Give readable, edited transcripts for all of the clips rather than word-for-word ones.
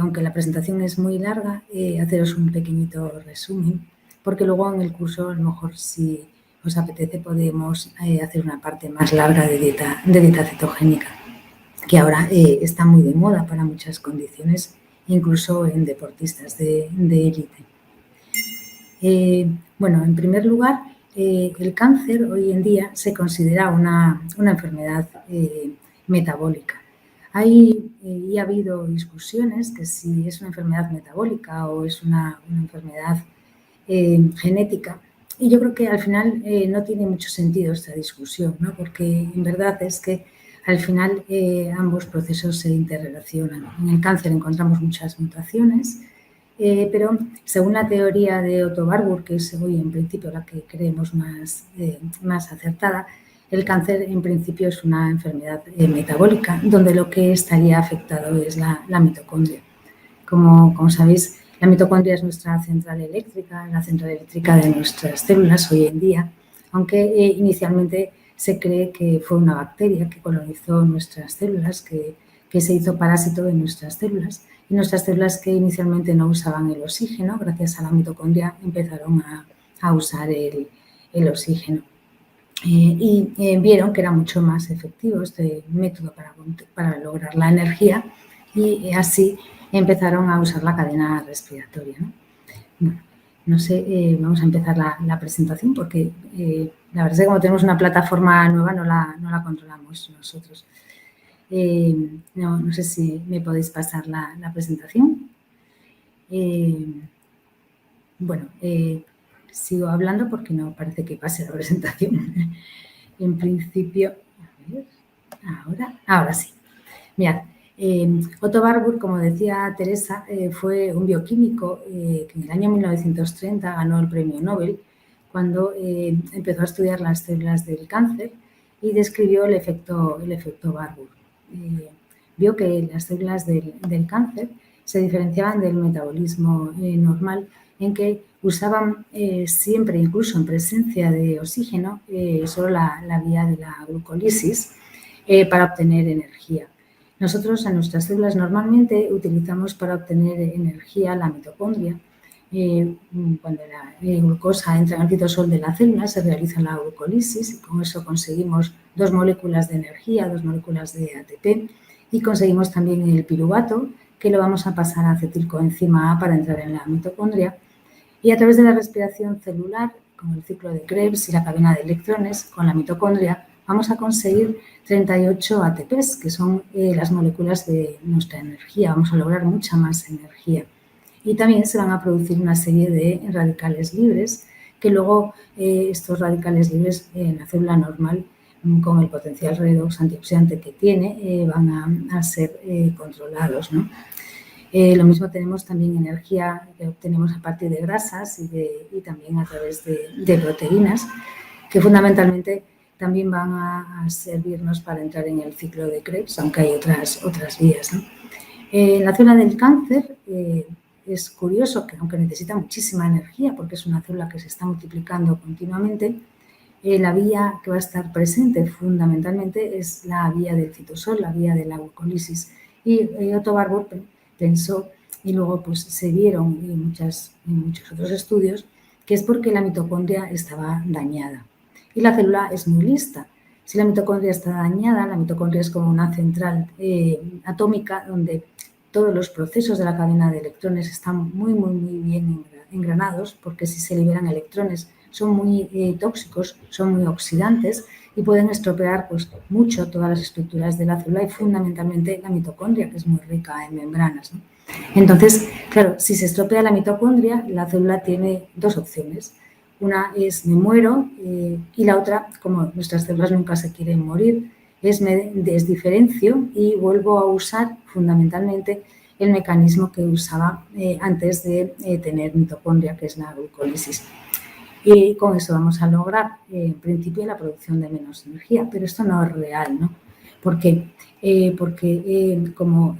aunque la presentación es muy larga, haceros un pequeñito resumen, porque luego en el curso, a lo mejor, si os apetece, podemos hacer una parte más larga de dieta cetogénica, que ahora está muy de moda para muchas condiciones, incluso en deportistas de élite. Bueno, en primer lugar, el cáncer hoy en día se considera una enfermedad metabólica. Y ha habido discusiones que si es una enfermedad metabólica o es una enfermedad genética. Y yo creo que al final no tiene mucho sentido esta discusión, ¿no? Porque en verdad es que al final ambos procesos se interrelacionan. En el cáncer encontramos muchas mutaciones, pero según la teoría de Otto Warburg, que es hoy en principio la que creemos más acertada, el cáncer en principio es una enfermedad metabólica, donde lo que estaría afectado es la mitocondria. Como sabéis, la mitocondria es nuestra central eléctrica, la central eléctrica de nuestras células hoy en día, aunque inicialmente se cree que fue una bacteria que colonizó nuestras células, que se hizo parásito de nuestras células, y nuestras células que inicialmente no usaban el oxígeno, gracias a la mitocondria empezaron a usar el oxígeno. Y vieron que era mucho más efectivo este método para lograr la energía, y así empezaron a usar la cadena respiratoria, ¿no? Bueno, no sé, vamos a empezar la presentación porque la verdad es que como tenemos una plataforma nueva no la controlamos nosotros. No sé si me podéis pasar la presentación. Bueno, sigo hablando porque no parece que pase la presentación. En principio, a ver, ahora sí. Mirad, Otto Warburg, como decía Teresa, fue un bioquímico que en el año 1930 ganó el premio Nobel cuando empezó a estudiar las células del cáncer y describió el efecto Warburg. Vio que las células del cáncer se diferenciaban del metabolismo normal, en que usaban siempre, incluso en presencia de oxígeno, solo la vía de la glucólisis para obtener energía. Nosotros en nuestras células normalmente utilizamos para obtener energía la mitocondria. Cuando la glucosa entra en el citosol de la célula se realiza la glucólisis y con eso conseguimos 2 moléculas de energía, 2 moléculas de ATP, y conseguimos también el piruvato, que lo vamos a pasar a acetilcoenzima A para entrar en la mitocondria. Y a través de la respiración celular, con el ciclo de Krebs y la cadena de electrones, con la mitocondria, vamos a conseguir 38 ATPs, que son las moléculas de nuestra energía. Vamos a lograr mucha más energía. Y también se van a producir una serie de radicales libres, que luego estos radicales libres en la célula normal, con el potencial redox antioxidante que tiene, van a ser controlados, ¿no? Lo mismo tenemos también energía que obtenemos a partir de grasas y también a través de proteínas, que fundamentalmente también van a servirnos para entrar en el ciclo de Krebs, aunque hay otras vías, ¿no? La célula del cáncer es curioso que, aunque necesita muchísima energía porque es una célula que se está multiplicando continuamente, la vía que va a estar presente fundamentalmente es la vía del citosol, la vía de la glucólisis. Y Otto Warburg pensó, y luego pues se vieron en muchos otros estudios, que es porque la mitocondria estaba dañada. Y la célula es muy lista. Si la mitocondria está dañada, la mitocondria es como una central atómica donde todos los procesos de la cadena de electrones están muy bien engranados, porque si se liberan electrones son muy tóxicos, son muy oxidantes y pueden estropear pues, mucho todas las estructuras de la célula y fundamentalmente la mitocondria, que es muy rica en membranas, ¿no? Entonces, claro, si se estropea la mitocondria, la célula tiene 2 opciones. Una es me muero y la otra, como nuestras células nunca se quieren morir, es me desdiferencio y vuelvo a usar fundamentalmente el mecanismo que usaba antes de tener mitocondria, que es la glucólisis. Y con eso vamos a lograr, en principio, la producción de menos energía, pero esto no es real, ¿no? ¿Por qué? Porque como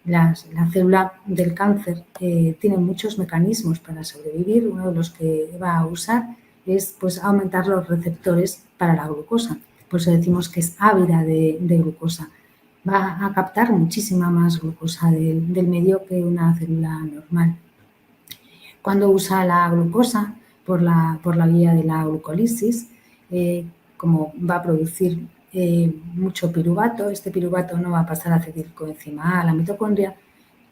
la célula del cáncer tiene muchos mecanismos para sobrevivir, uno de los que va a usar es pues, aumentar los receptores para la glucosa. Por eso decimos que es ávida de glucosa. va a captar muchísima más glucosa del medio que una célula normal. Cuando usa la glucosa por la vía de la glucólisis, como va a producir mucho piruvato, este piruvato no va a pasar a acetilcoenzima A la mitocondria,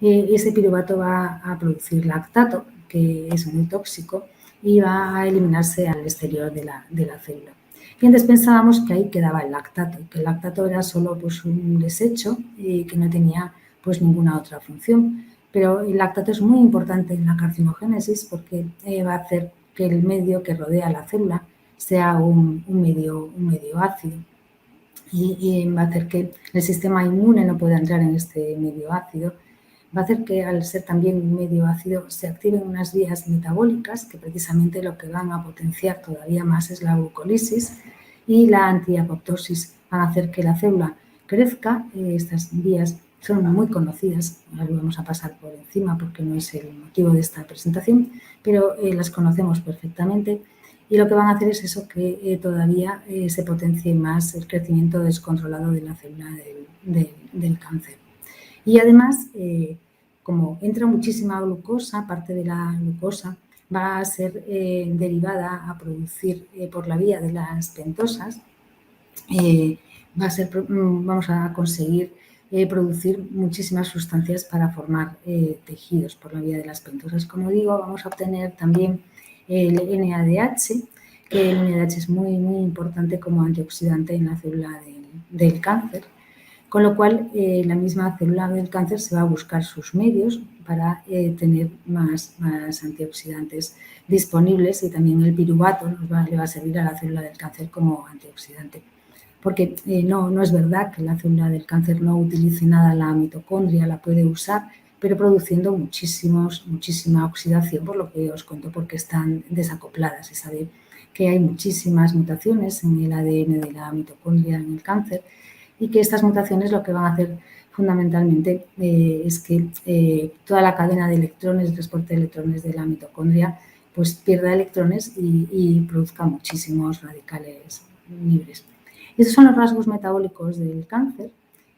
ese piruvato va a producir lactato, que es muy tóxico, y va a eliminarse al exterior de la célula. Y antes pensábamos que ahí quedaba el lactato, que el lactato era solo pues, un desecho y que no tenía pues, ninguna otra función. Pero el lactato es muy importante en la carcinogénesis porque va a hacer que el medio que rodea la célula sea un medio ácido y va a hacer que el sistema inmune no pueda entrar en este medio ácido. Va a hacer que al ser también un medio ácido se activen unas vías metabólicas que precisamente lo que van a potenciar todavía más es la glucólisis y la antiapoptosis. Van a hacer que la célula crezca. Estas vías son muy conocidas, las vamos a pasar por encima porque no es el motivo de esta presentación, pero las conocemos perfectamente y lo que van a hacer es eso, que todavía se potencie más el crecimiento descontrolado de la célula del cáncer. Y además, como entra muchísima glucosa, parte de la glucosa va a ser derivada a producir por la vía de las pentosas, vamos a conseguir producir muchísimas sustancias para formar tejidos por la vía de las pentosas. Como digo, vamos a obtener también el NADH, que el NADH es muy, muy importante como antioxidante en la célula del cáncer, con lo cual la misma célula del cáncer se va a buscar sus medios para tener más antioxidantes disponibles y también el piruvato le va a servir a la célula del cáncer como antioxidante. Porque no es verdad que la célula del cáncer no utilice nada la mitocondria, la puede usar, pero produciendo muchísima oxidación, por lo que os cuento, porque están desacopladas. Se sabe que hay muchísimas mutaciones en el ADN de la mitocondria en el cáncer y que estas mutaciones lo que van a hacer fundamentalmente es que toda la cadena de electrones, el transporte de electrones de la mitocondria, pues pierda electrones y produzca muchísimos radicales libres. Esos son los rasgos metabólicos del cáncer,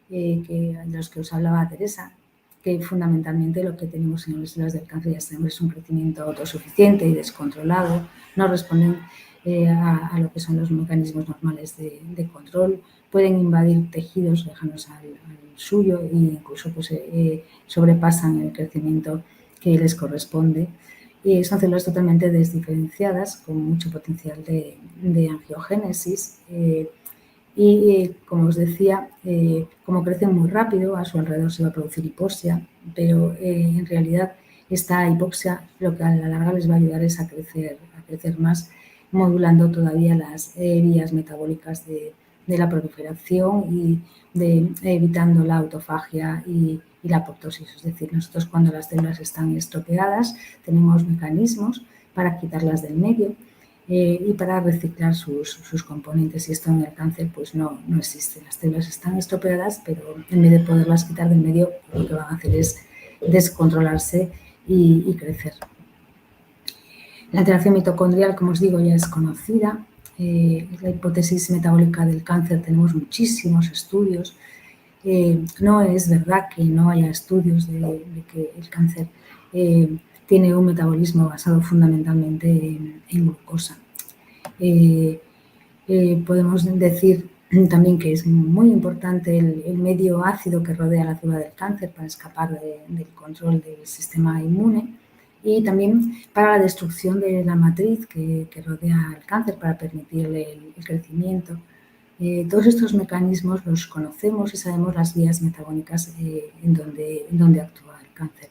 de los que os hablaba Teresa, que fundamentalmente lo que tenemos en las células del cáncer ya sabemos es un crecimiento autosuficiente y descontrolado, no responden a lo que son los mecanismos normales de control, pueden invadir tejidos lejanos al suyo e incluso pues, sobrepasan el crecimiento que les corresponde. Y son células totalmente desdiferenciadas con mucho potencial de angiogénesis. Y como os decía, como crecen muy rápido, a su alrededor se va a producir hipoxia, pero en realidad esta hipoxia lo que a la larga les va a ayudar es a crecer más, modulando todavía las vías metabólicas de la proliferación y evitando la autofagia y la apoptosis. Es decir, nosotros cuando las células están estropeadas tenemos mecanismos para quitarlas del medio y para reciclar sus componentes. Y esto en el cáncer pues no existe. Las células están estropeadas, pero en vez de poderlas quitar del medio, lo que van a hacer es descontrolarse y crecer. La alteración mitocondrial, como os digo, ya es conocida. La hipótesis metabólica del cáncer, tenemos muchísimos estudios. No es verdad que no haya estudios de que el cáncer tiene un metabolismo basado fundamentalmente en glucosa. Podemos decir también que es muy importante el medio ácido que rodea la célula del cáncer para escapar del control del sistema inmune y también para la destrucción de la matriz que rodea el cáncer para permitir el crecimiento. Todos estos mecanismos los conocemos y sabemos las vías metabólicas en donde actúa el cáncer.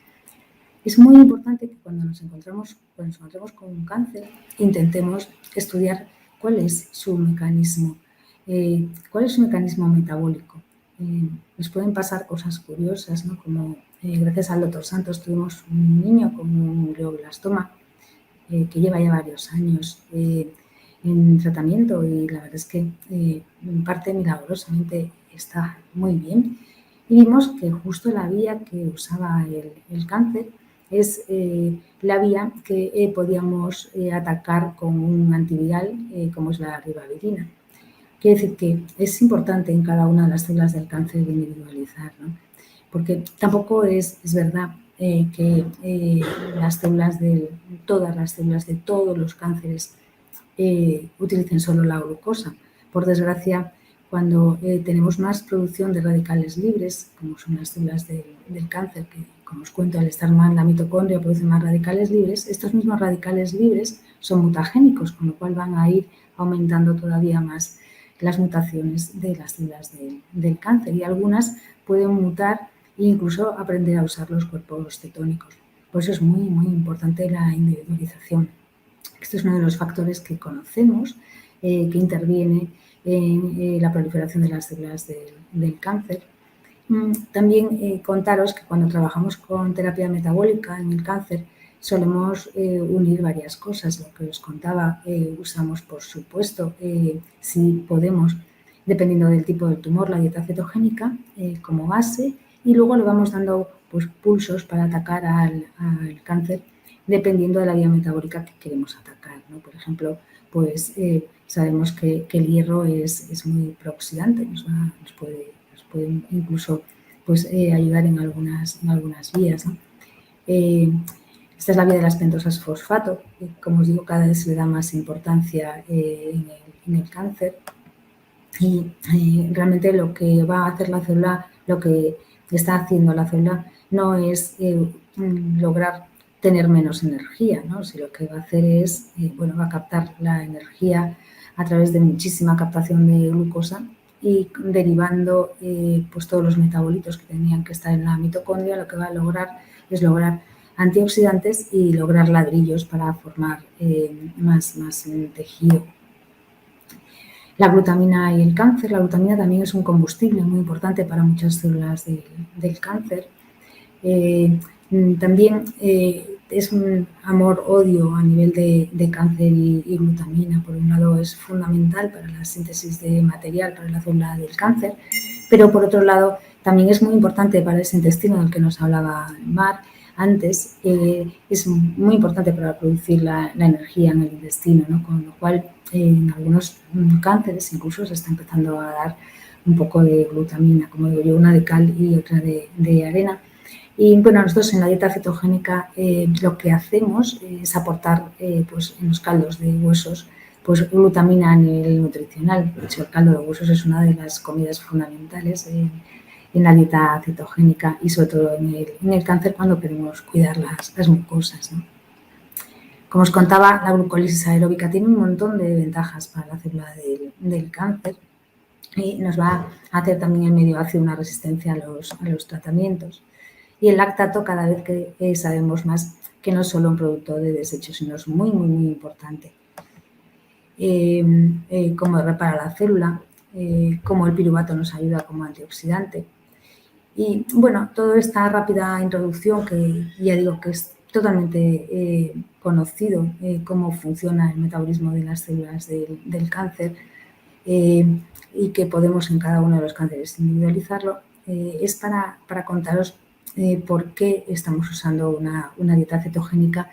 Es muy importante que cuando nos encontremos con un cáncer intentemos estudiar cuál es su mecanismo, metabólico. Nos pueden pasar cosas curiosas, ¿no? Como gracias al doctor Santos tuvimos un niño con un glioblastoma que lleva ya varios años en tratamiento y la verdad es que en parte milagrosamente está muy bien. Y vimos que justo la vía que usaba el cáncer es la vía que podíamos atacar con un antiviral como es la ribavirina. Quiere decir que es importante en cada una de las células del cáncer individualizar, ¿no? Porque tampoco es verdad que todas las células de todos los cánceres utilicen solo la glucosa. Por desgracia, cuando tenemos más producción de radicales libres, como son las células del cáncer, que como os cuento, al estar más en la mitocondria producen más radicales libres, estos mismos radicales libres son mutagénicos, con lo cual van a ir aumentando todavía más las mutaciones de las células del cáncer, y algunas pueden mutar e incluso aprender a usar los cuerpos cetónicos. Por eso es muy, muy importante la individualización. Este es uno de los factores que conocemos que interviene en la proliferación de las células del cáncer. También contaros que cuando trabajamos con terapia metabólica en el cáncer solemos unir varias cosas. Lo que os contaba, usamos, por supuesto, si podemos, dependiendo del tipo del tumor, la dieta cetogénica como base, y luego le vamos dando pues, pulsos para atacar al cáncer dependiendo de la vía metabólica que queremos atacar, ¿no? Por ejemplo, pues sabemos que el hierro es muy prooxidante, nos puede incluso pues, ayudar en algunas vías, ¿no? Esta es la vía de las pentosas fosfato, que, como os digo, cada vez se le da más importancia en el cáncer, y realmente lo que va a hacer la célula, lo que está haciendo la célula no es lograr tener menos energía, ¿no? Si lo que va a hacer es, va a captar la energía a través de muchísima captación de glucosa y derivando pues todos los metabolitos que tenían que estar en la mitocondria, lo que va a lograr es lograr antioxidantes y lograr ladrillos para formar más tejido. La glutamina y el cáncer. La glutamina también es un combustible muy importante para muchas células del cáncer. También es un amor-odio a nivel de cáncer y glutamina. Por un lado es fundamental para la síntesis de material para la célula del cáncer, pero por otro lado también es muy importante para ese intestino del que nos hablaba Mar antes, es muy importante para producir la energía en el intestino, ¿no? Con lo cual en algunos cánceres incluso se está empezando a dar un poco de glutamina, como digo yo, una de cal y otra de arena. Y bueno, nosotros en la dieta cetogénica lo que hacemos es aportar pues, en los caldos de huesos pues, glutamina a nivel nutricional. De hecho, el caldo de huesos es una de las comidas fundamentales en la dieta cetogénica y sobre todo en el cáncer cuando queremos cuidar las mucosas, ¿no? Como os contaba, la glucólisis aeróbica tiene un montón de ventajas para la célula del cáncer y nos va a hacer también en medio ácido una resistencia a los tratamientos. Y el lactato, cada vez que sabemos más que no es solo un producto de desecho, sino es muy, muy, muy importante. Cómo repara la célula, cómo el piruvato nos ayuda como antioxidante. Y bueno, toda esta rápida introducción, que ya digo que es totalmente conocido cómo funciona el metabolismo de las células del cáncer y que podemos en cada uno de los cánceres individualizarlo, es para contaros por qué estamos usando una dieta cetogénica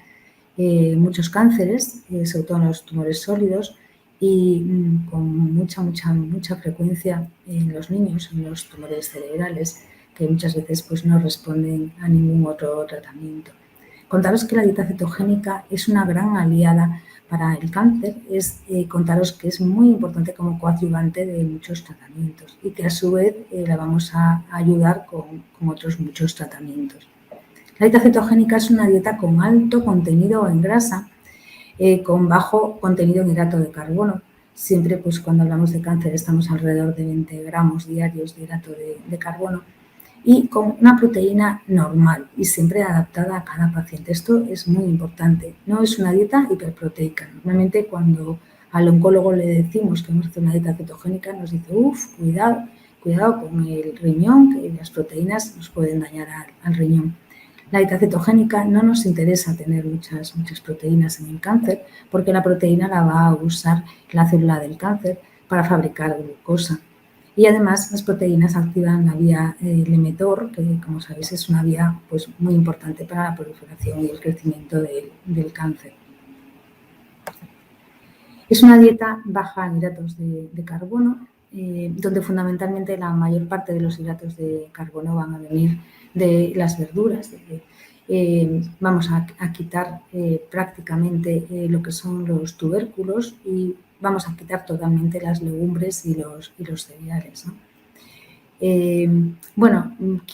en muchos cánceres, sobre todo en los tumores sólidos y con mucha frecuencia en los niños, en los tumores cerebrales, que muchas veces pues, no responden a ningún otro tratamiento. Contaros que la dieta cetogénica es una gran aliada para el cáncer, es contaros que es muy importante como coadyuvante de muchos tratamientos y que a su vez la vamos a ayudar con otros muchos tratamientos. La dieta cetogénica es una dieta con alto contenido en grasa, con bajo contenido en hidrato de carbono. Siempre pues, cuando hablamos de cáncer estamos alrededor de 20 gramos diarios de hidrato de carbono y con una proteína normal y siempre adaptada a cada paciente. Esto es muy importante. No es una dieta hiperproteica. Normalmente cuando al oncólogo le decimos que vamos a hacer una dieta cetogénica nos dice, cuidado con el riñón, que las proteínas nos pueden dañar al riñón. La dieta cetogénica no nos interesa tener muchas proteínas en el cáncer porque la proteína la va a usar la célula del cáncer para fabricar glucosa. Y además las proteínas activan la vía mTOR, que como sabéis es una vía pues, muy importante para la proliferación y el crecimiento del cáncer. Es una dieta baja en hidratos de carbono, donde fundamentalmente la mayor parte de los hidratos de carbono van a venir de las verduras. Vamos a quitar prácticamente lo que son los tubérculos y vamos a quitar totalmente las legumbres y los cereales, ¿no? Bueno, digo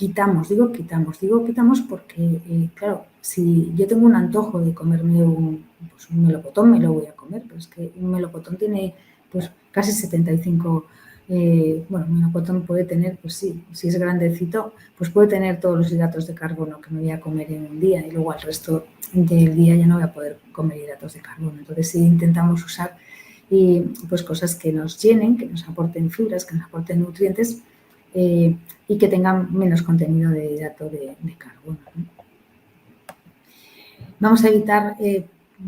quitamos porque, claro, si yo tengo un antojo de comerme un melocotón, me lo voy a comer, pero es que un melocotón tiene pues casi 75, bueno, un melocotón puede tener, pues sí, si es grandecito, pues puede tener todos los hidratos de carbono que me voy a comer en un día y luego al resto del día ya no voy a poder comer hidratos de carbono. Entonces, si intentamos usar pues cosas que nos llenen, que nos aporten fibras, que nos aporten nutrientes, y que tengan menos contenido de hidrato de carbono, ¿no? Vamos a evitar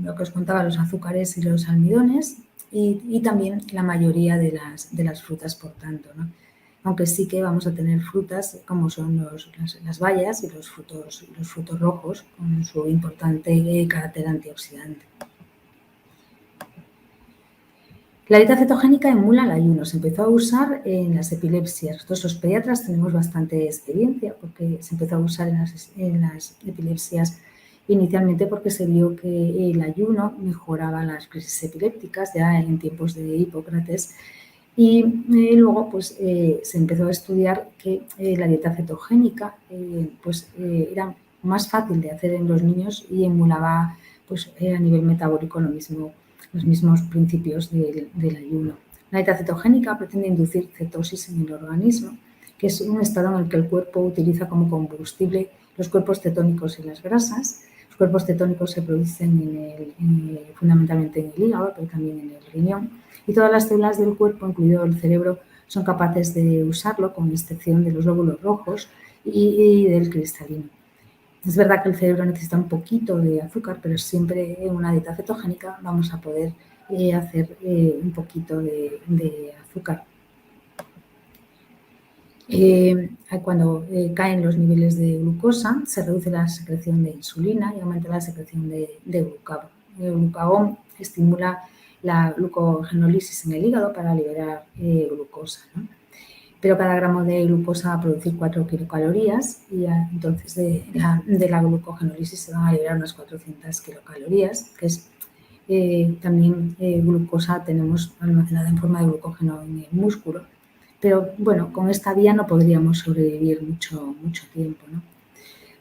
lo que os contaba, los azúcares y los almidones y también la mayoría de las frutas, por tanto, ¿no? Aunque sí que vamos a tener frutas como son las bayas y los frutos rojos con su importante carácter antioxidante. La dieta cetogénica emula el ayuno, se empezó a usar en las epilepsias. Nosotros los pediatras tenemos bastante experiencia porque se empezó a usar en las epilepsias inicialmente porque se vio que el ayuno mejoraba las crisis epilépticas ya en tiempos de Hipócrates y luego pues, se empezó a estudiar que la dieta cetogénica era más fácil de hacer en los niños y emulaba pues, a nivel metabólico los mismos principios del ayuno. La dieta cetogénica pretende inducir cetosis en el organismo, que es un estado en el que el cuerpo utiliza como combustible los cuerpos cetónicos y las grasas. Los cuerpos cetónicos se producen fundamentalmente en el hígado, pero también en el riñón. Y todas las células del cuerpo, incluido el cerebro, son capaces de usarlo, con excepción de los glóbulos rojos y del cristalino. Es verdad que el cerebro necesita un poquito de azúcar, pero siempre en una dieta cetogénica vamos a poder hacer un poquito de azúcar. Cuando caen los niveles de glucosa, se reduce la secreción de insulina y aumenta la secreción de glucagón. El glucagón estimula la glucogenólisis en el hígado para liberar glucosa, ¿no? Pero cada gramo de glucosa va a producir 4 kilocalorías y entonces de la glucogenólisis se van a liberar unas 400 kilocalorías, que es también glucosa tenemos almacenada en forma de glucógeno en el músculo, pero bueno, con esta vía no podríamos sobrevivir mucho tiempo, ¿no?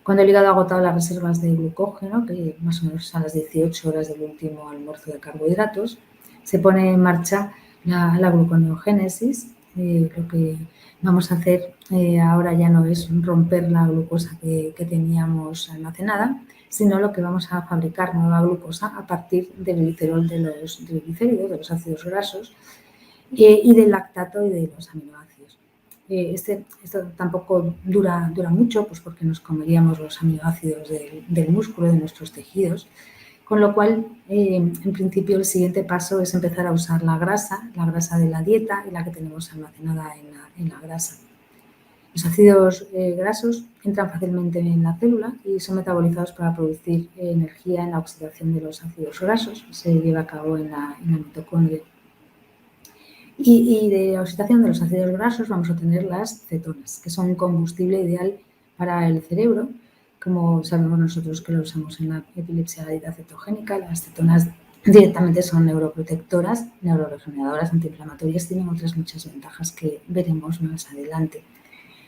Cuando el hígado ha agotado las reservas de glucógeno, que más o menos a las 18 horas del último almuerzo de carbohidratos, se pone en marcha la gluconeogénesis. Lo que vamos a hacer ahora ya no es romper la glucosa que teníamos almacenada, sino lo que vamos a fabricar nueva glucosa a partir del glicerol de los triglicéridos, de los ácidos grasos, y del lactato y de los aminoácidos. Esto tampoco dura mucho, pues porque nos comeríamos los aminoácidos del músculo, de nuestros tejidos, con lo cual, en principio, el siguiente paso es empezar a usar la grasa de la dieta y la que tenemos almacenada en la grasa. Los ácidos grasos entran fácilmente en la célula y son metabolizados para producir energía en la oxidación de los ácidos grasos, que se lleva a cabo en la mitocondria. Y de la oxidación de los ácidos grasos vamos a obtener las cetonas, que son un combustible ideal para el cerebro, como sabemos nosotros que lo usamos en la epilepsia, la dieta cetogénica. Las cetonas directamente son neuroprotectoras, neuroregeneradoras, antiinflamatorias, tienen otras muchas ventajas que veremos más adelante.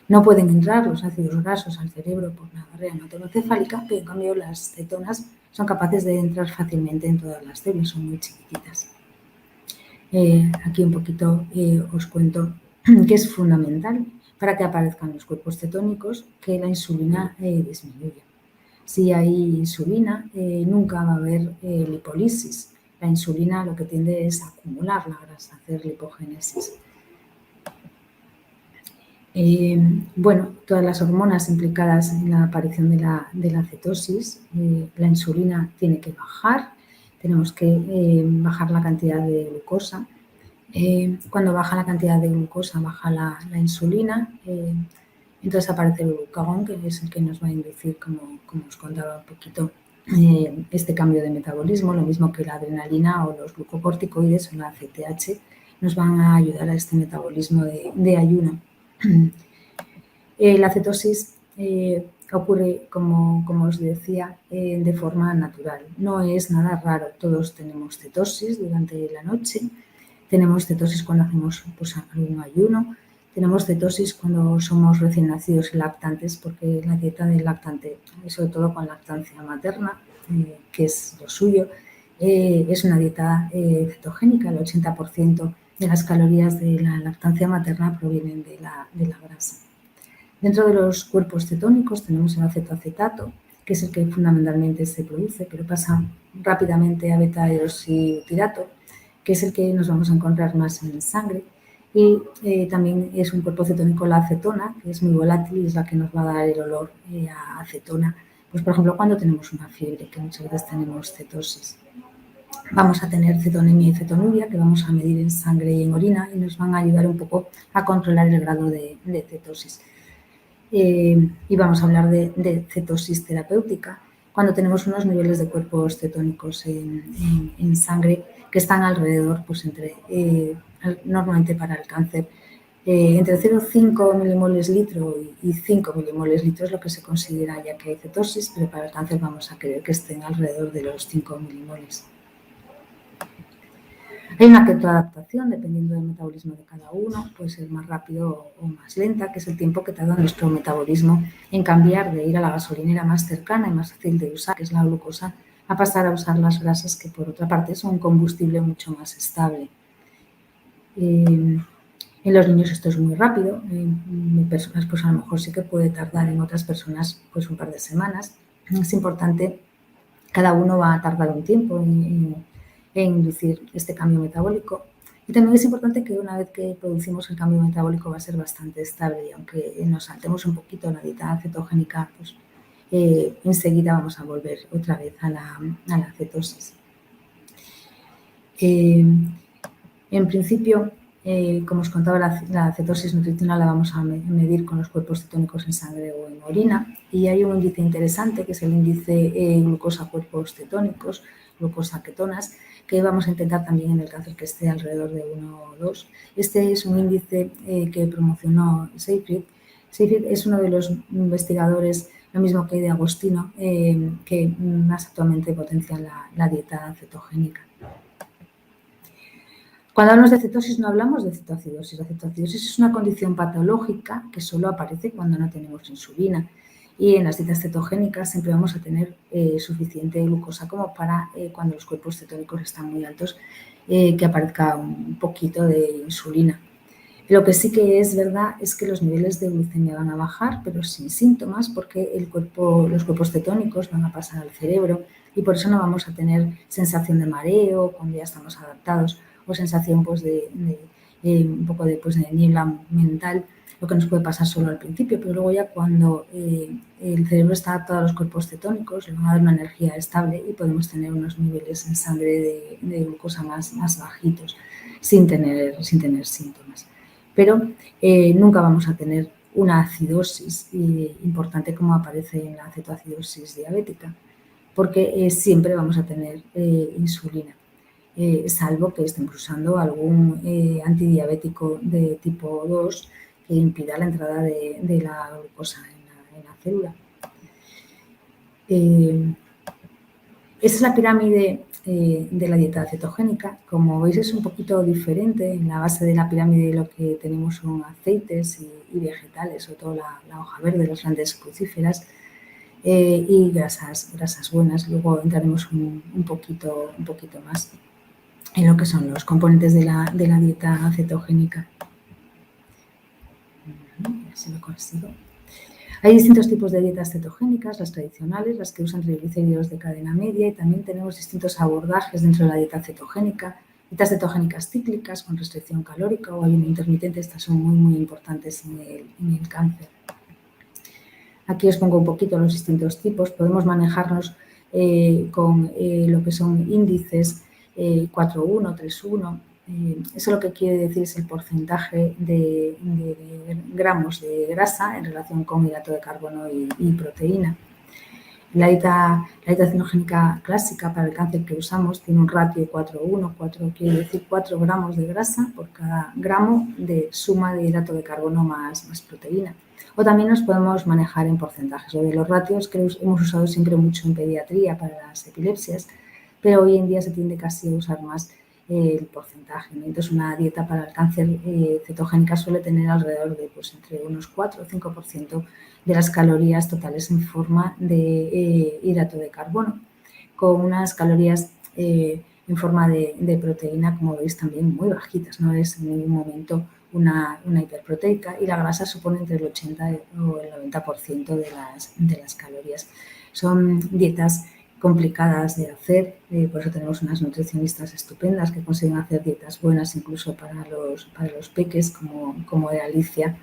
No pueden entrar los ácidos grasos al cerebro por la barrera hematoencefálica, pero en cambio las cetonas son capaces de entrar fácilmente en todas las células, son muy chiquititas. Aquí un poquito os cuento que es fundamental para que aparezcan los cuerpos cetónicos que la insulina disminuya. Si hay insulina, nunca va a haber lipólisis. La insulina lo que tiende es a acumular la grasa, hacer lipogénesis. Bueno, todas las hormonas implicadas en la aparición de la cetosis, la insulina tiene que bajar, tenemos que bajar la cantidad de glucosa. Cuando baja la cantidad de glucosa, baja la insulina, entonces aparece el glucagón, que es el que nos va a inducir, como os contaba un poquito, este cambio de metabolismo, lo mismo que la adrenalina o los glucocorticoides o la ACTH, nos van a ayudar a este metabolismo de ayuno. La cetosis ocurre, como os decía, de forma natural. No es nada raro. Todos tenemos cetosis durante la noche. Tenemos cetosis cuando hacemos algún ayuno. Tenemos cetosis cuando somos recién nacidos y lactantes, porque la dieta del lactante, sobre todo con lactancia materna, que es lo suyo, es una dieta cetogénica. El 80% de las calorías de la lactancia materna provienen de la grasa. Dentro de los cuerpos cetónicos tenemos el acetoacetato, que es el que fundamentalmente se produce, pero pasa rápidamente a beta-hidroxibutirato, que es el que nos vamos a encontrar más en sangre. Y también es un cuerpo cetónico la acetona, que es muy volátil y es la que nos va a dar el olor a acetona. Pues, por ejemplo, cuando tenemos una fiebre, que muchas veces tenemos cetosis. Vamos a tener cetonemia y cetonuria, que vamos a medir en sangre y en orina, y nos van a ayudar un poco a controlar el grado de cetosis. Y vamos a hablar de cetosis terapéutica, cuando tenemos unos niveles de cuerpos cetónicos en sangre que están alrededor, pues normalmente para el cáncer, entre 0,5 milimoles litro y 5 milimoles litro es lo que se considera ya que hay cetosis, pero para el cáncer vamos a querer que estén alrededor de los 5 milimoles. Hay una ketoadaptación, dependiendo del metabolismo de cada uno, puede ser más rápido o más lenta, que es el tiempo que tarda nuestro metabolismo en cambiar de ir a la gasolinera más cercana y más fácil de usar, que es la glucosa, a pasar a usar las grasas, que por otra parte son un combustible mucho más estable. En los niños esto es muy rápido, en personas pues a lo mejor sí que puede tardar, en otras personas pues un par de semanas. Es importante, cada uno va a tardar un tiempo en inducir este cambio metabólico. Y también es importante que una vez que producimos el cambio metabólico va a ser bastante estable, y aunque nos saltemos un poquito la dieta cetogénica, pues enseguida vamos a volver otra vez a la cetosis. En principio, como os contaba, la cetosis nutricional la vamos a medir con los cuerpos cetónicos en sangre o en orina, y hay un índice interesante que es el índice glucosa cuerpos cetónicos, glucosa ketonas, que vamos a intentar también en el cáncer que esté alrededor de 1 o 2. Este es un índice que promocionó Seyfried. Seyfried es uno de los investigadores, lo mismo que de Agostino, que más actualmente potencian la dieta cetogénica. Cuando hablamos de cetosis no hablamos de cetoacidosis. La cetoacidosis es una condición patológica que solo aparece cuando no tenemos insulina. Y en las dietas cetogénicas siempre vamos a tener suficiente glucosa como para, cuando los cuerpos cetónicos están muy altos, que aparezca un poquito de insulina. Lo que sí que es verdad es que los niveles de glucemia van a bajar, pero sin síntomas, porque los cuerpos cetónicos van a pasar al cerebro, y por eso no vamos a tener sensación de mareo cuando ya estamos adaptados, o sensación pues, de un poco de niebla mental, lo que nos puede pasar solo al principio, pero luego ya cuando el cerebro está adaptado a los cuerpos cetónicos, le van a dar una energía estable y podemos tener unos niveles en sangre de glucosa más bajitos sin tener síntomas. Pero nunca vamos a tener una acidosis importante como aparece en la cetoacidosis diabética, porque siempre vamos a tener insulina. Salvo que estemos usando algún antidiabético de tipo 2 que impida la entrada de la glucosa en la célula. Esa es la pirámide de la dieta cetogénica. Como veis, es un poquito diferente. En la base de la pirámide lo que tenemos son aceites y vegetales, sobre todo la hoja verde, las grandes crucíferas, y grasas buenas. Luego entraremos un poquito más en lo que son los componentes de la dieta cetogénica. A ver si lo consigo. Hay distintos tipos de dietas cetogénicas, las tradicionales, las que usan triglicéridos de cadena media, y también tenemos distintos abordajes dentro de la dieta cetogénica. Dietas cetogénicas cíclicas con restricción calórica o ayuno intermitente, estas son muy importantes en el cáncer. Aquí os pongo un poquito los distintos tipos. Podemos manejarnos con lo que son índices 4,1, 3,1. Eso lo que quiere decir es el porcentaje de gramos de grasa en relación con hidrato de carbono y proteína. La dieta cetogénica clásica para el cáncer que usamos tiene un ratio 4:1, 4 quiere decir 4 gramos de grasa por cada gramo de suma de hidrato de carbono más proteína. O también nos podemos manejar en porcentajes. Lo de los ratios que hemos usado siempre mucho en pediatría para las epilepsias, pero hoy en día se tiende casi a usar más el porcentaje, ¿no? Entonces, una dieta para el cáncer cetogénica suele tener alrededor de entre unos 4 o 5% de las calorías totales en forma de hidrato de carbono, con unas calorías en forma de proteína, como veis, también muy bajitas, no es en ningún momento una hiperproteica, y la grasa supone entre el 80 o el 90% de las calorías. Son dietas complicadas de hacer, por eso tenemos unas nutricionistas estupendas que consiguen hacer dietas buenas incluso para los peques, como de Alicia,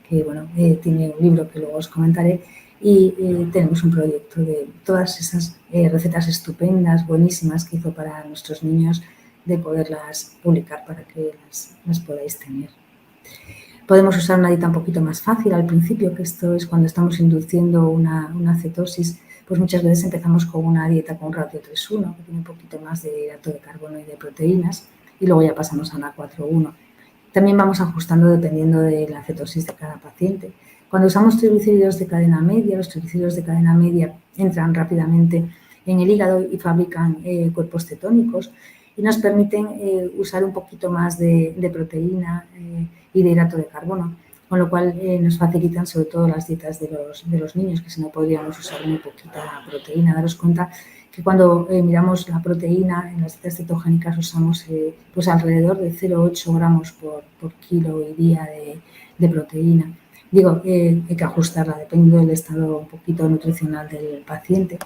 que tiene un libro que luego os comentaré, y tenemos un proyecto de todas esas recetas estupendas, buenísimas que hizo para nuestros niños, de poderlas publicar para que las podáis tener. Podemos usar una dieta un poquito más fácil al principio, que esto es cuando estamos induciendo una cetosis. Pues muchas veces empezamos con una dieta con un ratio 3:1, que tiene un poquito más de hidrato de carbono y de proteínas, y luego ya pasamos a una 4:1. También vamos ajustando dependiendo de la cetosis de cada paciente. Cuando usamos triglicéridos de cadena media, los triglicéridos de cadena media entran rápidamente en el hígado y fabrican cuerpos cetónicos y nos permiten usar un poquito más de proteína y de hidrato de carbono, con lo cual nos facilitan sobre todo las dietas de los niños, que si no podríamos usar muy poquita proteína. Daros cuenta que cuando miramos la proteína en las dietas cetogénicas usamos pues alrededor de 0,8 gramos por kilo y día de proteína. Digo, hay que ajustarla dependiendo del estado un poquito nutricional del paciente.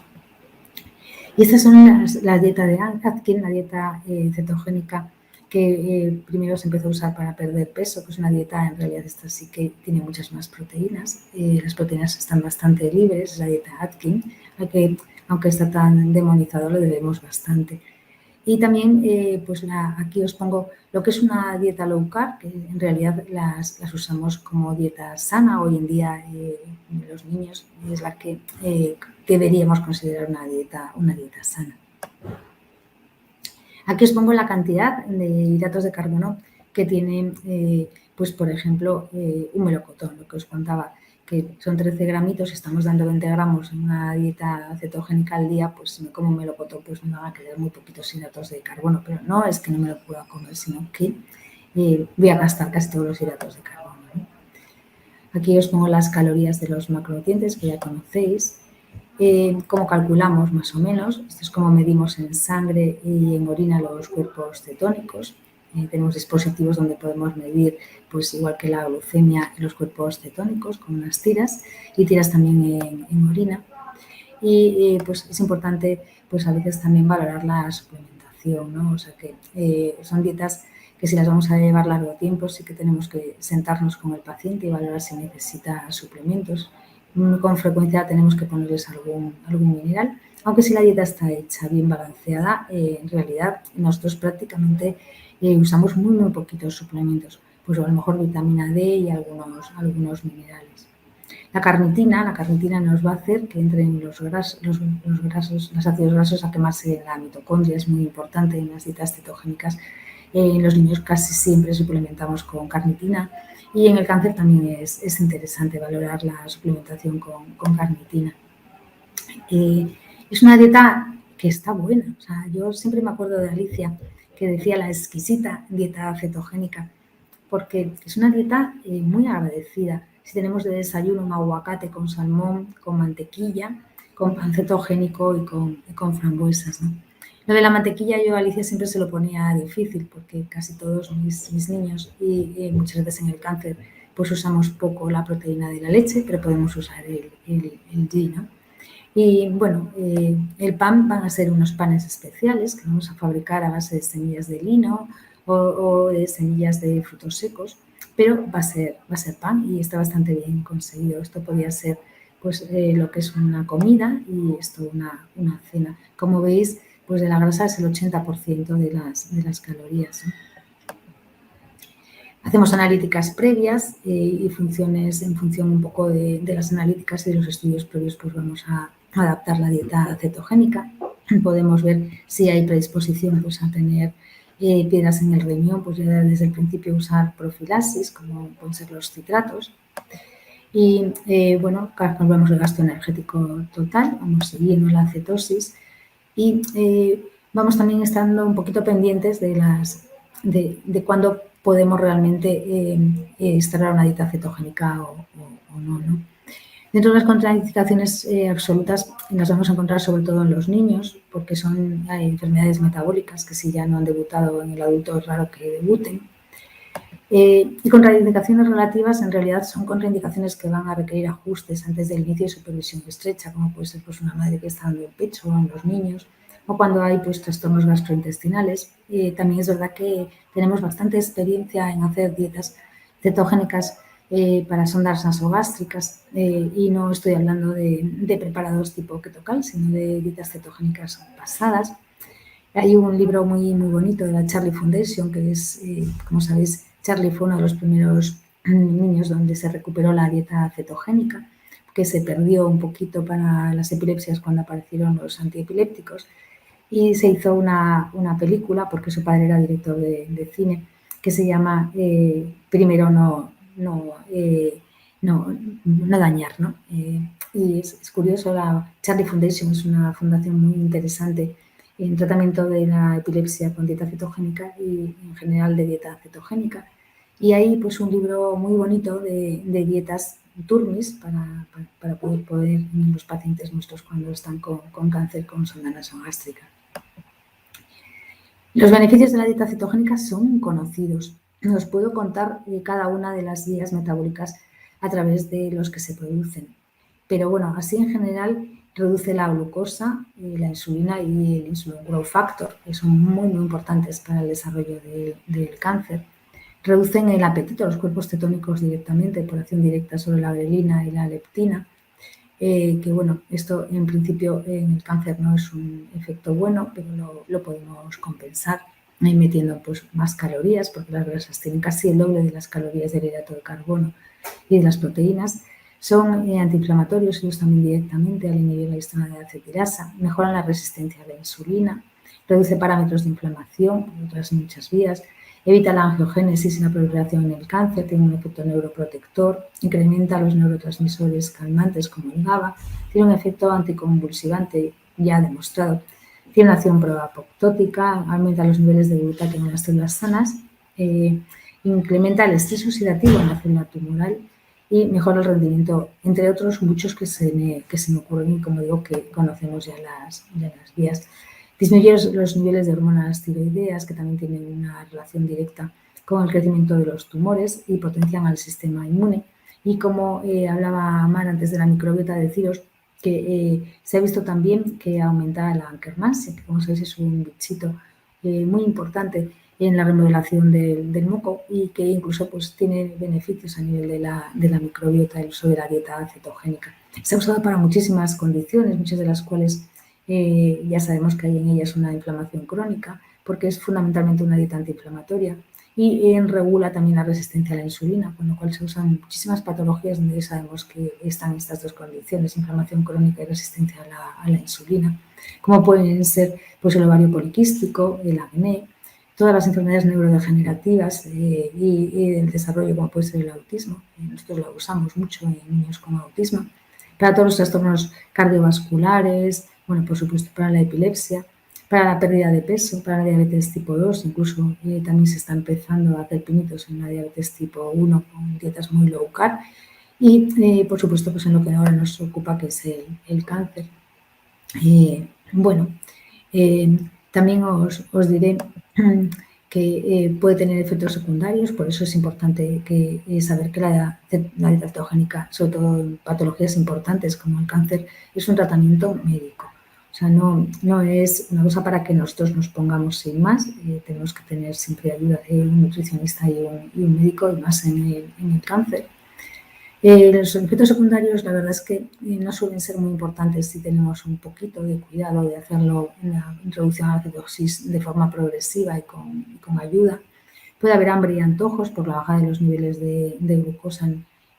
Y estas son las dietas de Atkins, la dieta cetogénica que primero se empezó a usar para perder peso, que es una dieta, en realidad esta sí que tiene muchas más proteínas, las proteínas están bastante libres, es la dieta Atkins, aunque está tan demonizado, le debemos bastante. Y también, aquí os pongo lo que es una dieta low carb, que en realidad las usamos como dieta sana. Hoy en día los niños es la que deberíamos considerar una dieta sana. Aquí os pongo la cantidad de hidratos de carbono que tiene, pues por ejemplo, un melocotón, lo que os contaba, que son 13 gramitos, estamos dando 20 gramos en una dieta cetogénica al día, pues si me como un melocotón, pues me van a quedar muy poquitos hidratos de carbono, pero no es que no me lo pueda comer, sino que voy a gastar casi todos los hidratos de carbono, ¿no? Aquí os pongo las calorías de los macronutrientes que ya conocéis. ¿Cómo calculamos más o menos? Esto es como medimos en sangre y en orina los cuerpos cetónicos. Tenemos dispositivos donde podemos medir, pues igual que la glucemia, los cuerpos cetónicos con unas tiras, y tiras también en orina. Y pues es importante pues a veces también valorar la suplementación, ¿no? O sea que son dietas que si las vamos a llevar largo tiempo sí que tenemos que sentarnos con el paciente y valorar si necesita suplementos. Con frecuencia tenemos que ponerles algún mineral, aunque si la dieta está hecha bien balanceada, en realidad nosotros prácticamente usamos muy poquitos suplementos, pues a lo mejor vitamina D y algunos minerales. La carnitina nos va a hacer que entren los ácidos grasos a quemarse en la mitocondria, es muy importante en las dietas cetogénicas. En los niños casi siempre suplementamos con carnitina, y en el cáncer también es interesante valorar la suplementación con carnitina. Es una dieta que está buena. O sea, yo siempre me acuerdo de Alicia, que decía la exquisita dieta cetogénica, porque es una dieta muy agradecida. Si tenemos de desayuno un aguacate con salmón, con mantequilla, con pan cetogénico y con frambuesas, ¿no? Lo de la mantequilla yo a Alicia siempre se lo ponía difícil, porque casi todos mis niños y muchas veces en el cáncer pues usamos poco la proteína de la leche, pero podemos usar el ghee, ¿no? Y bueno, el pan van a ser unos panes especiales que vamos a fabricar a base de semillas de lino o de semillas de frutos secos, pero va a ser pan y está bastante bien conseguido. Esto podría ser pues lo que es una comida y esto una cena. Como veis, pues de la grasa es el 80% de las calorías, ¿no? Hacemos analíticas previas y funciones en función un poco de las analíticas y de los estudios previos, pues vamos a adaptar la dieta cetogénica. Podemos ver si hay predisposición pues, a tener piedras en el riñón, pues ya desde el principio usar profilaxis, como pueden ser los citratos. Y bueno, calculamos el gasto energético total, vamos siguiendo la cetosis y vamos también estando un poquito pendientes de cuándo podemos realmente instalar una dieta cetogénica o no, ¿no? Dentro de las contraindicaciones absolutas las vamos a encontrar sobre todo en los niños, porque son enfermedades metabólicas que si ya no han debutado en el adulto es raro que debuten. Y contraindicaciones relativas en realidad son contraindicaciones que van a requerir ajustes antes del inicio de supervisión estrecha, como puede ser pues, una madre que está dando el pecho en los niños o cuando hay pues, trastornos gastrointestinales. También es verdad que tenemos bastante experiencia en hacer dietas cetogénicas para sondas nasogástricas y no estoy hablando de preparados tipo ketocal, sino de dietas cetogénicas pasadas. Hay un libro muy bonito de la Charlie Foundation, que es, como sabéis, Charlie fue uno de los primeros niños donde se recuperó la dieta cetogénica, que se perdió un poquito para las epilepsias cuando aparecieron los antiepilépticos. Y se hizo una película, porque su padre era director de cine, que se llama Primero no dañar, ¿no? Y es curioso, la Charlie Foundation es una fundación muy interesante en tratamiento de la epilepsia con dieta cetogénica y en general de dieta cetogénica. Y hay pues un libro muy bonito de dietas turmis para poder en los pacientes nuestros cuando están con cáncer con sonda nasogástrica. Los beneficios de la dieta cetogénica son conocidos. Os puedo contar cada una de las vías metabólicas a través de los que se producen. Pero bueno, así en general reduce la glucosa, la insulina y el insulin growth factor, que son muy importantes para el desarrollo del cáncer. Reducen el apetito, los cuerpos cetónicos directamente por acción directa sobre la grelina y la leptina. Que bueno, esto en principio en el cáncer no es un efecto bueno, pero lo podemos compensar metiendo pues, más calorías, porque las grasas tienen casi el doble de las calorías del hidrato de carbono y de las proteínas. Son antiinflamatorios, ellos también directamente al inhibir la histona de acetilasa, mejoran la resistencia a la insulina, reduce parámetros de inflamación por otras muchas vías, evita la angiogénesis y la proliferación en el cáncer, tiene un efecto neuroprotector, incrementa los neurotransmisores calmantes como el GABA, tiene un efecto anticonvulsivante ya demostrado, tiene una acción proapoptótica, aumenta los niveles de glutáqueo en las células sanas, incrementa el estrés oxidativo en la célula tumoral y mejora el rendimiento, entre otros muchos que se me ocurren y como digo que conocemos ya las vías. Disminuye los niveles de hormonas tiroideas, que también tienen una relación directa con el crecimiento de los tumores y potencian al sistema inmune. Y como hablaba Mar antes de la microbiota, deciros que se ha visto también que aumenta la Ankermansia, que como sabéis es un bichito muy importante en la remodelación del moco y que incluso pues, tiene beneficios a nivel de la microbiota, el uso de la dieta cetogénica. Se ha usado para muchísimas condiciones, muchas de las cuales ya sabemos que hay en ellas una inflamación crónica, porque es fundamentalmente una dieta antiinflamatoria y regula también la resistencia a la insulina, con lo cual se usan muchísimas patologías donde sabemos que están estas dos condiciones, inflamación crónica y resistencia a la insulina, como pueden ser pues, el ovario poliquístico, el acné, todas las enfermedades neurodegenerativas y el desarrollo, como puede ser el autismo. Nosotros lo usamos mucho en niños con autismo. Para todos los trastornos cardiovasculares, bueno, por supuesto, para la epilepsia, para la pérdida de peso, para la diabetes tipo 2, incluso también se está empezando a hacer pinitos en la diabetes tipo 1 con dietas muy low carb y, por supuesto, pues en lo que ahora nos ocupa, que es el cáncer. Bueno, también os diré que puede tener efectos secundarios, por eso es importante saber que la dieta cetogénica, sobre todo en patologías importantes como el cáncer, es un tratamiento médico. O sea, no es una cosa para que nosotros nos pongamos sin más, tenemos que tener siempre ayuda de un nutricionista y un médico, y más en el cáncer. Los efectos secundarios, la verdad es que no suelen ser muy importantes si tenemos un poquito de cuidado de hacerlo en la introducción a la cetosis de forma progresiva y con ayuda. Puede haber hambre y antojos por la bajada de los niveles de glucosa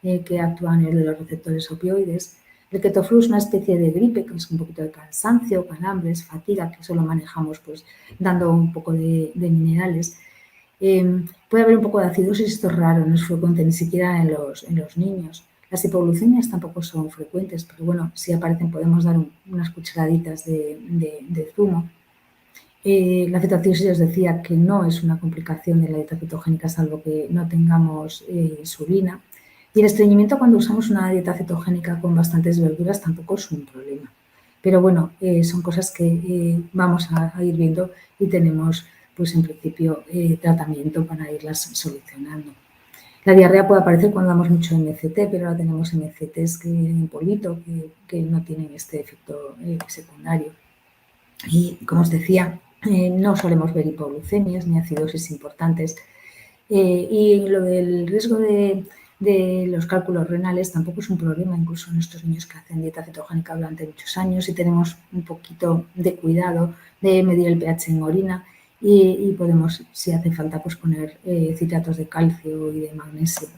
que actúan en los receptores opioides. El ketoflu es una especie de gripe, que es un poquito de cansancio, calambres, fatiga, que eso lo manejamos pues dando un poco de minerales. Puede haber un poco de acidosis, esto es raro, no es frecuente ni siquiera en los niños. Las hipoglucemias tampoco son frecuentes, pero bueno, si aparecen podemos dar unas cucharaditas de zumo. La cetoacidosis os decía que no es una complicación de la dieta cetogénica, salvo que no tengamos insulina. Y el estreñimiento cuando usamos una dieta cetogénica con bastantes verduras tampoco es un problema. Pero bueno, son cosas que vamos a ir viendo y tenemos, pues en principio, tratamiento para irlas solucionando. La diarrea puede aparecer cuando damos mucho MCT, pero ahora tenemos MCTs en polvito que no tienen este efecto secundario. Y como os decía, no solemos ver hipoglucemias ni acidosis importantes. Y lo del riesgo de los cálculos renales tampoco es un problema, incluso en estos niños que hacen dieta cetogénica durante muchos años y tenemos un poquito de cuidado de medir el pH en orina y podemos, si hace falta, pues poner citratos de calcio y de magnesio.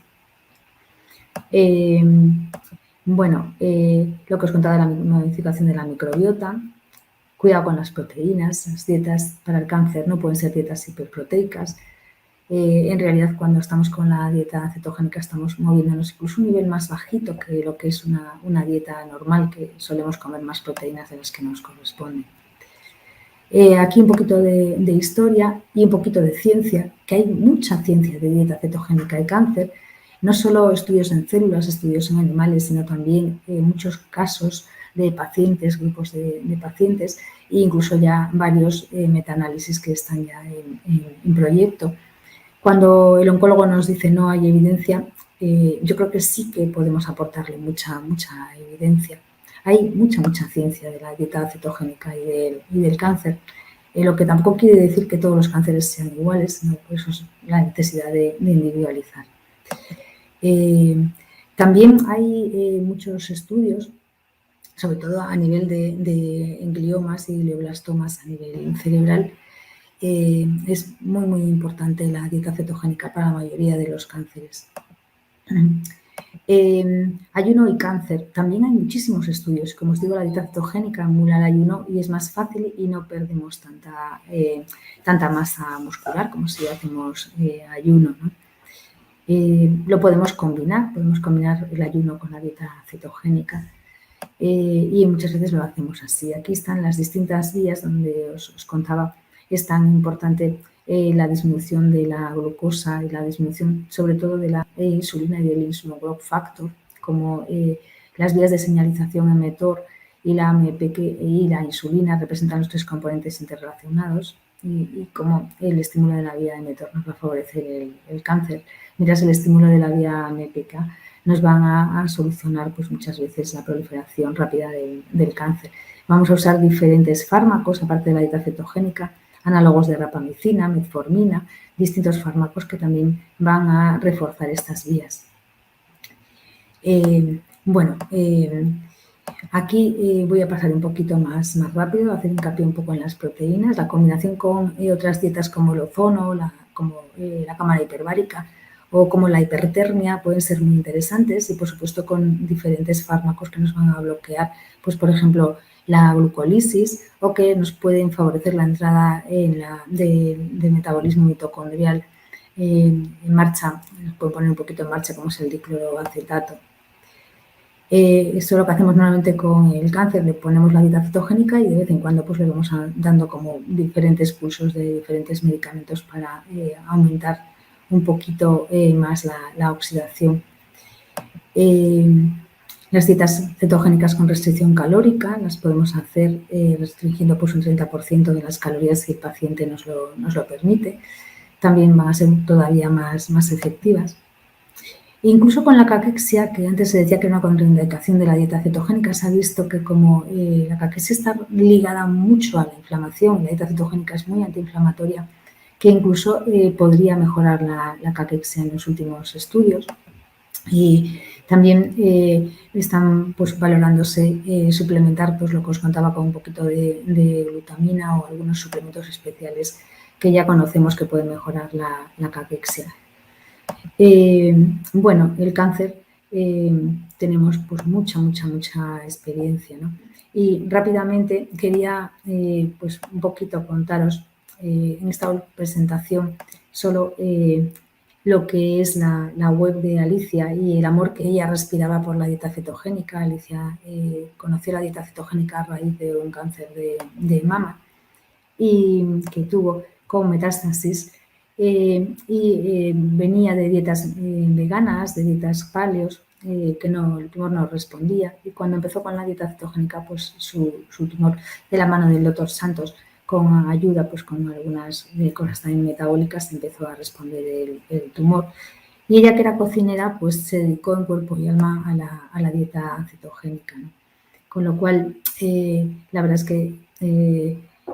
Bueno, lo que os contaba de la modificación de la microbiota. Cuidado con las proteínas, las dietas para el cáncer no pueden ser dietas hiperproteicas. En realidad, cuando estamos con la dieta cetogénica estamos moviéndonos incluso a un nivel más bajito que lo que es una dieta normal, que solemos comer más proteínas de las que nos corresponden. Aquí un poquito de historia y un poquito de ciencia, que hay mucha ciencia de dieta cetogénica y cáncer, no solo estudios en células, estudios en animales, sino también muchos casos de pacientes, grupos de pacientes e incluso ya varios metaanálisis que están ya en proyecto. Cuando el oncólogo nos dice no hay evidencia, yo creo que sí que podemos aportarle mucha evidencia. Hay mucha ciencia de la dieta cetogénica y del cáncer, lo que tampoco quiere decir que todos los cánceres sean iguales, sino por eso es la necesidad de individualizar. También hay muchos estudios, sobre todo a nivel de gliomas y glioblastomas a nivel cerebral. Es muy importante la dieta cetogénica para la mayoría de los cánceres. Ayuno y cáncer. También hay muchísimos estudios. Como os digo, la dieta cetogénica emula el ayuno y es más fácil y no perdemos tanta masa muscular como si hacemos ayuno, ¿no? Lo podemos combinar el ayuno con la dieta cetogénica y muchas veces lo hacemos así. Aquí están las distintas vías donde os contaba. Es tan importante la disminución de la glucosa y la disminución sobre todo de la insulina y del insulin growth factor, como las vías de señalización mTOR y la AMP y la insulina representan los tres componentes interrelacionados y como el estímulo de la vía mTOR nos va a favorecer el cáncer, mientras el estímulo de la vía AMPK nos van a solucionar pues, muchas veces la proliferación rápida del cáncer. Vamos a usar diferentes fármacos, aparte de la dieta cetogénica, análogos de rapamicina, metformina, distintos fármacos que también van a reforzar estas vías. Aquí voy a pasar un poquito más rápido, hacer hincapié un poco en las proteínas. La combinación con otras dietas como el ozono, como la cámara hiperbárica o como la hipertermia pueden ser muy interesantes y, por supuesto, con diferentes fármacos que nos van a bloquear, pues, por ejemplo, la glucólisis o que nos pueden favorecer la entrada de metabolismo mitocondrial en marcha, nos pueden poner un poquito en marcha, como es el dicloroacetato. Esto es lo que hacemos normalmente con el cáncer, le ponemos la dieta cetogénica y de vez en cuando pues, le vamos dando como diferentes pulsos de diferentes medicamentos para aumentar un poquito más la oxidación. Las dietas cetogénicas con restricción calórica las podemos hacer restringiendo pues, un 30% de las calorías si el paciente nos lo permite. También van a ser todavía más efectivas. Incluso con la caquexia, que antes se decía que era una contraindicación de la dieta cetogénica, se ha visto que como la caquexia está ligada mucho a la inflamación, la dieta cetogénica es muy antiinflamatoria, que incluso podría mejorar la caquexia en los últimos estudios. Y también están pues, valorándose suplementar pues, lo que os contaba con un poquito de glutamina o algunos suplementos especiales que ya conocemos que pueden mejorar la caquexia. El cáncer tenemos pues mucha experiencia, ¿no? Y rápidamente quería pues un poquito contaros en esta presentación solo lo que es la web de Alicia y el amor que ella respiraba por la dieta cetogénica. Alicia conoció la dieta cetogénica a raíz de un cáncer de mama y que tuvo con metástasis venía de dietas veganas, de dietas paleos, que no, el tumor no respondía, y cuando empezó con la dieta cetogénica, pues su tumor, de la mano del doctor Santos, con ayuda, pues con algunas cosas también metabólicas, empezó a responder el tumor. Y ella, que era cocinera, pues se dedicó en cuerpo y alma a la dieta cetogénica, ¿no? Con lo cual, la verdad es que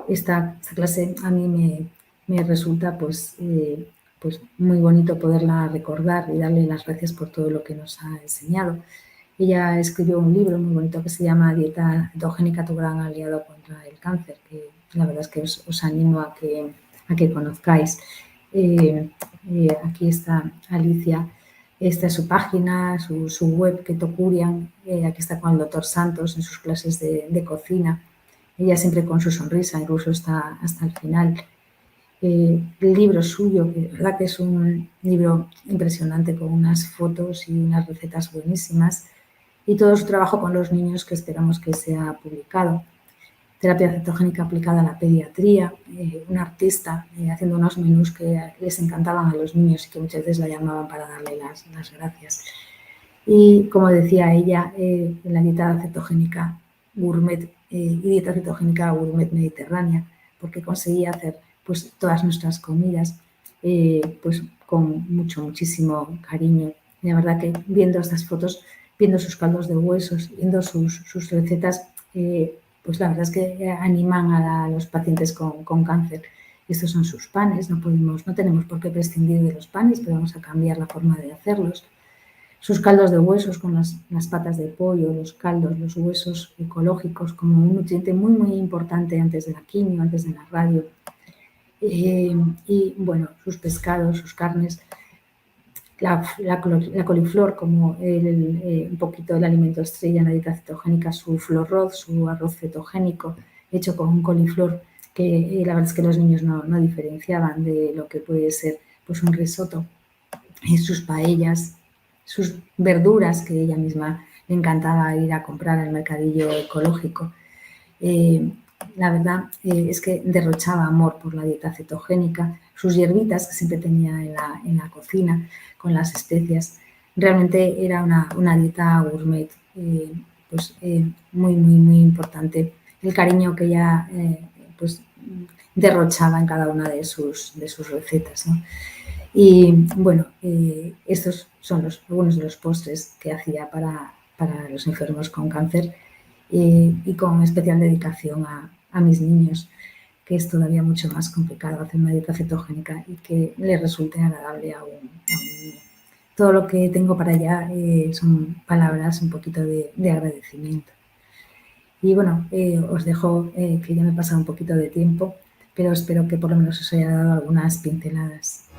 esta clase a mí me resulta pues muy bonito poderla recordar y darle las gracias por todo lo que nos ha enseñado. Ella escribió un libro muy bonito que se llama Dieta cetogénica, tu gran aliado contra el cáncer, que la verdad es que os animo a que conozcáis. Aquí está Alicia. Esta es su página, su web, Ketocurian. Aquí está con el doctor Santos en sus clases de cocina. Ella siempre con su sonrisa, incluso hasta el final. El libro suyo, que de verdad que es un libro impresionante con unas fotos y unas recetas buenísimas. Y todo su trabajo con los niños, que esperamos que sea publicado. Terapia cetogénica aplicada a la pediatría, una artista haciendo unos menús que les encantaban a los niños y que muchas veces la llamaban para darle las gracias. Y como decía ella, en la dieta cetogénica gourmet y dieta cetogénica gourmet mediterránea, porque conseguía hacer pues todas nuestras comidas pues con muchísimo cariño. Y la verdad que viendo estas fotos, viendo sus caldos de huesos, viendo sus recetas, pues la verdad es que animan a los pacientes con cáncer. Estos son sus panes, no tenemos por qué prescindir de los panes, pero vamos a cambiar la forma de hacerlos. Sus caldos de huesos con las patas de pollo, los caldos, los huesos ecológicos como un nutriente muy importante antes de la quimio, antes de la radio. Y bueno, sus pescados, sus carnes, la coliflor como un poquito el alimento estrella en la dieta cetogénica, su florroz, su arroz cetogénico hecho con un coliflor que la verdad es que los niños no diferenciaban de lo que puede ser pues un risotto, sus paellas, sus verduras, que ella misma le encantaba ir a comprar al mercadillo ecológico. La verdad es que derrochaba amor por la dieta cetogénica, sus hierbitas que siempre tenía en la cocina con las especias. Realmente era una dieta gourmet pues, muy importante. El cariño que ella pues, derrochaba en cada una de sus recetas, ¿no? Y bueno, estos son algunos de los postres que hacía para los enfermos con cáncer y con especial dedicación a mis niños, que es todavía mucho más complicado hacer una dieta cetogénica y que le resulte agradable a un niño. Todo lo que tengo para allá son palabras un poquito de agradecimiento. Y bueno, os dejo que ya me he pasado un poquito de tiempo, pero espero que por lo menos os haya dado algunas pinceladas.